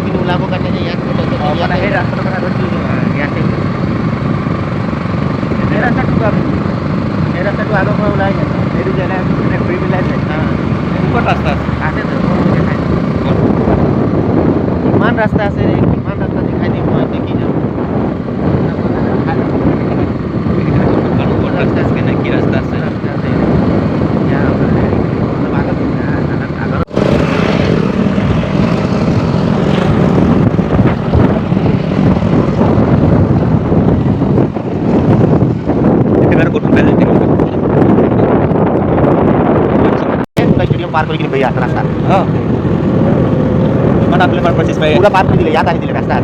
কিন্তু ওলাবৰ কাৰণে যে ইয়াত মানে সেই ৰাস্তাটোৰ কথা কৈছিলোঁ ইয়াতে এই ৰাস্তাটো আগৰ পৰা ওলাই যায় এইটো যেনে ঘূৰি পেলাই যায় ক'ত ৰাস্তা আছে আছে কিমান ৰাস্তা আছে ৰে কিমান ৰাস্তা দেখাই দিম মই দেখি যাম ক'ত ৰাস্তা আছে নে কি ৰাস্তা আছে ৰাস্তা আছে এতিয়া আগত একেবাৰে ক'ত ওলাই যায় स्टेडियम पार কৰি কিনে ইয়াত ৰাস্তা মানে আপুনি আমাৰ পঁচিছ পাই পুৰা পাৰ কৰি দিলে ইয়াত আহি দিলে ৰাস্তা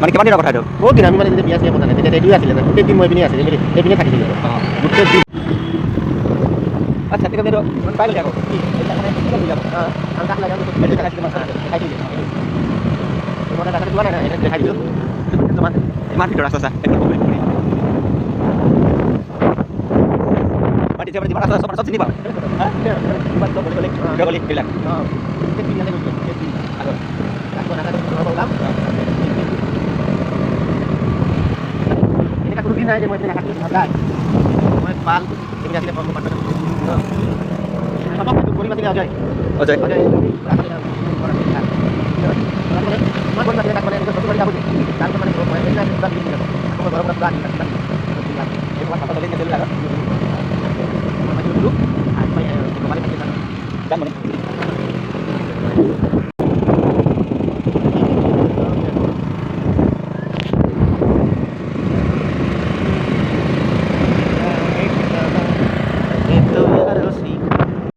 মানে কিমান দিনৰ কথা এইটো বহুত দিন আমি মানে যেতিয়া বিয়া চিয়া পতা নাই তেতিয়া ৰেডিঅ' আছিলে গোটেই দিন মই পিনে আছিলে এইপিনে থাকিছিলে গোটেই দিন আচ্ছা ঠিক আছে মানে পাই গ'লে আকৌ আমি কাক লাগে দেখাই দিলোঁ দেখাই দিলোঁ মই ৰাস্তাটো যোৱা নাই এটা দেখাই দিলোঁ ইমান ভিতৰ ৰাস্তা আছে তেতিয়া যিমান ৰাস্তা চব চিনি পাওঁ বিলাক কোনো দিন নাই যে মই কাটি নাযায় মই পাল এইবিলাক আছিলে